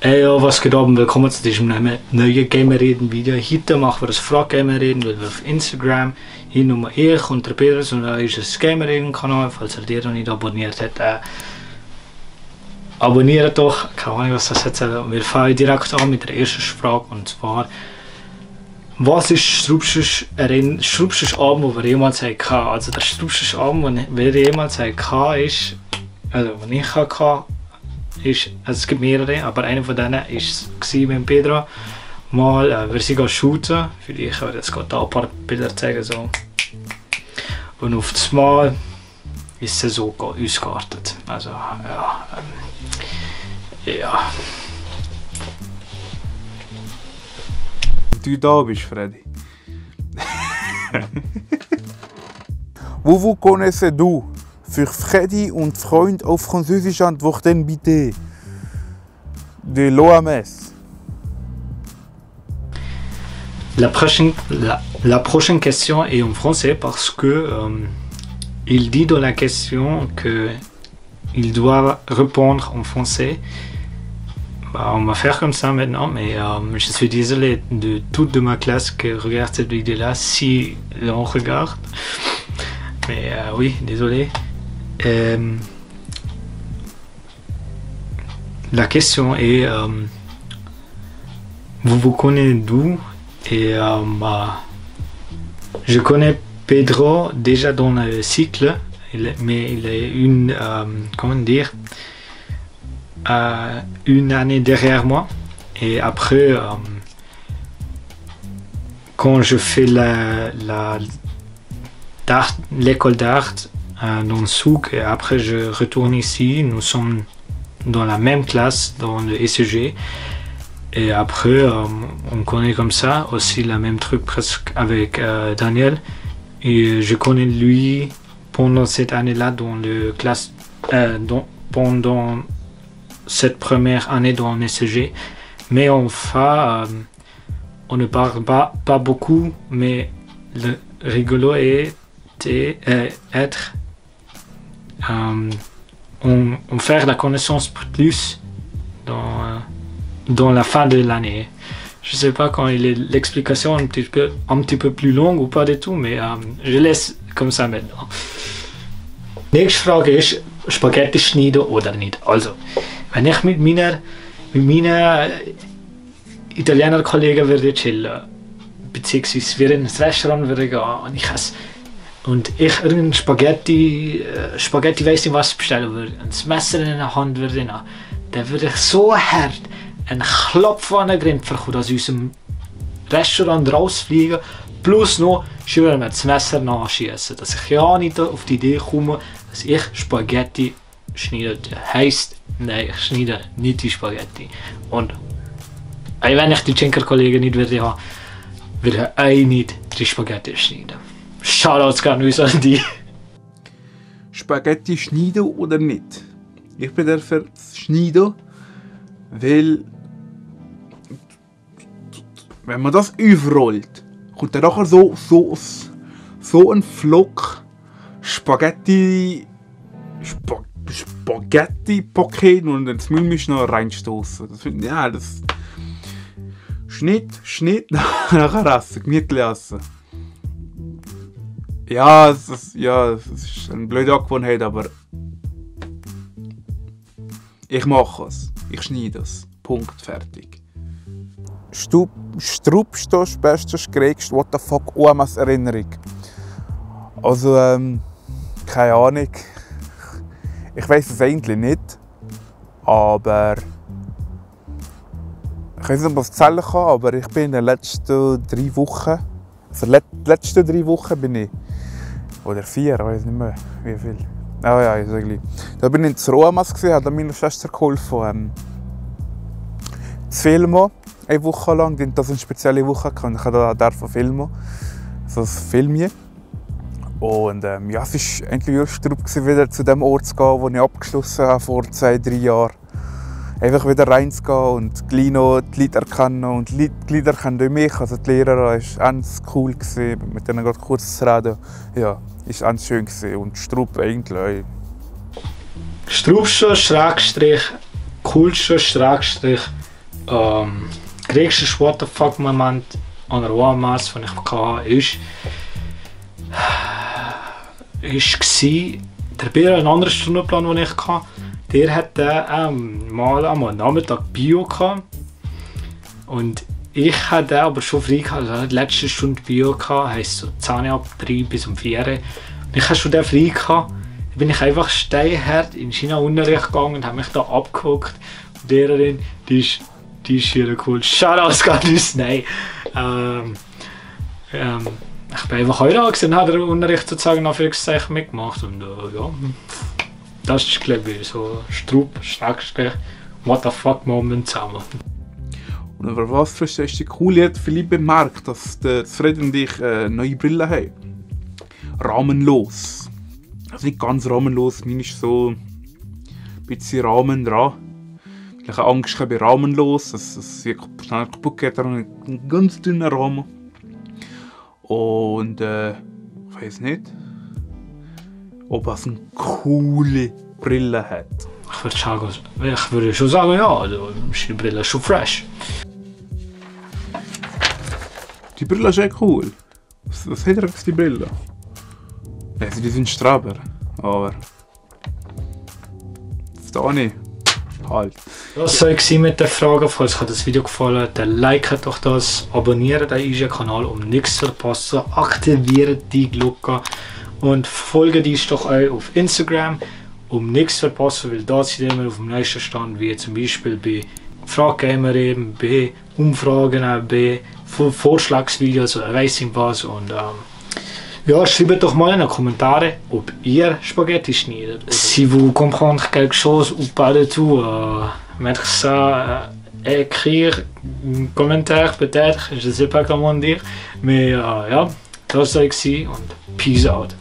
Hey, ja, was geht ab? Willkommen zu diesem neuen Gamer-Reden-Video. Heute machen wir das Frag-Gamer-Reden, weil wir auf Instagram hier nur ich und der Peter und da ist ein Gamer-Reden-Kanal. Falls ihr den noch nicht abonniert habt, abonniert doch. Keine Ahnung, was das jetzt ist. Wir fangen direkt an mit der ersten Frage und zwar: Was ist das strubste Album, das wir jemals hatten? Also das strubste Album, das wir jemals hatten, ist, also was ich hatte, ist, also es gibt mehrere, aber einer von denen war mit Pedro. Mal, wir sind shooten, vielleicht werde ich jetzt gerade ein paar Bilder zeigen. So. Und auf das Mal ist es so ausgeartet. Also, ja. Ja. Du da bist, Freddy. Vous connaissez-vous? Für Freddy und Freund auf Französisch antworten bitte. De l'OMS. La prochaine question est en français parce que il dit dans la question que il doit répondre en français. Bah, on va faire comme ça maintenant, mais je suis désolé de toute de ma classe qui regarde cette vidéo-là, si l'on regarde. Mais oui, désolé. La question est vous connaissez d'où? Et bah, je connais Pedro déjà dans le cycle, mais il est comment dire, une année derrière moi. Et après, quand je fais l'école d'art dans le souk, et après je retourne ici, nous sommes dans la même classe dans le ECG. Et après, on connaît comme ça aussi le même truc presque avec Daniel. Et je connais lui pendant cette année-là dans le classe, pendant cette première année dans l'ECG. Mais enfin, on ne parle pas beaucoup, mais le rigolo est être on fait la connaissance plus dans la fin de l'année. Je sais pas quand il est l'explication un petit peu plus longue ou pas du tout, mais je laisse comme ça maintenant. Nächste Frage ist Spaghetti schneiden oder nicht. Also, wenn ich mit meinen Italiener Kollegen würde chillen, beziehungsweise wir in ein Restaurant würde gehen und ich irgendein Spaghetti weiss nicht was bestellen würde, ein Messer in der Hand würde nehmen, dann würde ich so hart einen Klopf an den Grind bekommen, dass aus dem Restaurant rausfliegen, plus noch schön mit dem Messer nachschießen, dass ich ja nicht auf die Idee komme, dass ich Spaghetti schneide. Heisst, nein, ich schneide nicht die Spaghetti. Und wenn ich die Schenker-Kollegen nicht würde haben, würde ich nicht die Spaghetti schneiden. Shoutouts gehen uns an die. Spaghetti schneiden oder nicht? Ich bin dafür schneiden, weil wenn man das aufrollt, kommt dann nachher so ein Flock Spaghetti-Paket und dann müssen wir noch reinstoßen. Das finde ich, ja, das Schnitt, nachher essen, gemütlich essen. Ja, es ist eine blöde Angewohnheit, aber ich mache es. Ich schneide es. Punkt, fertig. Strubst, bestes, kriegst, what the fuck, Omas Erinnerung. Also, keine Ahnung. Ich weiß es eigentlich nicht. Aber ich weiß nicht, ob ich es erzählen kann, aber ich bin in den letzten 3 Wochen, bin ich, oder 4, ich weiß nicht mehr, wie viel. Ah ja, ich sage gleich. Da bin ich in Roamas, habe meiner Schwester geholfen, zu filmen, eine Woche lang. Die hatten eine spezielle Woche und ich durfte filmen, so ein Film. Und ja, es war eigentlich lustig, wieder zu dem Ort zu gehen, wo ich abgeschlossen habe vor 2-3 Jahren. Einfach wieder reinzugehen und gleich noch die Leute erkennen. Und die Leute erkennen mich, also die Lehrer. Es war ganz cool, mit denen gerade kurz zu reden. Ja, es war ganz schön. Und Strub eigentlich. Strubste, Schrägstrich, coolste, Schrägstrich, größte What the fuck Moment an der OMS, den ich hatte, war der Bär, ein anderer Stundenplan, den ich hatte. Der hatte mal am Nachmittag Bio gehabt. Und ich hatte aber schon frei gehabt, also die letzte Stunde Bio gehabt, heisst so 10 ab 3 bis um 4. Und ich hatte schon den frei gehabt. Dann bin ich einfach steinhart in China-Unterricht gegangen und habe mich da abgeguckt. Und die Lehrerin, die ist hier cool. Shoutouts gar nicht, nein. Ich bin einfach heute angesehen und habe den Unterricht sozusagen mitgemacht. Und ja, das ist glaube ich so Strupp-Schrägstrich What the fuck Moment zusammen. Und über was verstehst du cool? Ich habe Philipp bemerkt, dass Fred und ich neue Brille haben. Rahmenlos. Also nicht ganz rahmenlos, meine ist so ein bisschen Rahmen dran. Ich habe Angst bei rahmenlos, dass es schnell kaputt geht, einen ganz dünnen Rahmen. Und ich weiß nicht, ob es eine coole Brille hat. Ich würde schon sagen, ja, also ist die Brille schon fresh. Die Brille ist echt cool. Was hat er auf die Brille? Also die sind Straber, aber das da nicht. Halt. Das soll es mit der Frage. Falls euch das Video gefallen hat, dann liket doch das, abonniert den IG-Kanal, um nichts zu verpassen, aktiviert die Glocke und folgt uns doch auch auf Instagram, um nichts zu verpassen, weil da sind immer auf dem neuesten Stand, wie zum Beispiel bei Fraggamer eben, bei Umfragen, bei Vorschlagsvideos oder weiss ich was. Und ja, schreibt doch mal in die Kommentare, ob ihr Spaghetti schneidet. Si vous comprenez quelque chose ou pas du tout, mettez ça écrire en commentaire peut-être, je sais pas comment dire. Mais ja, das war es und peace out.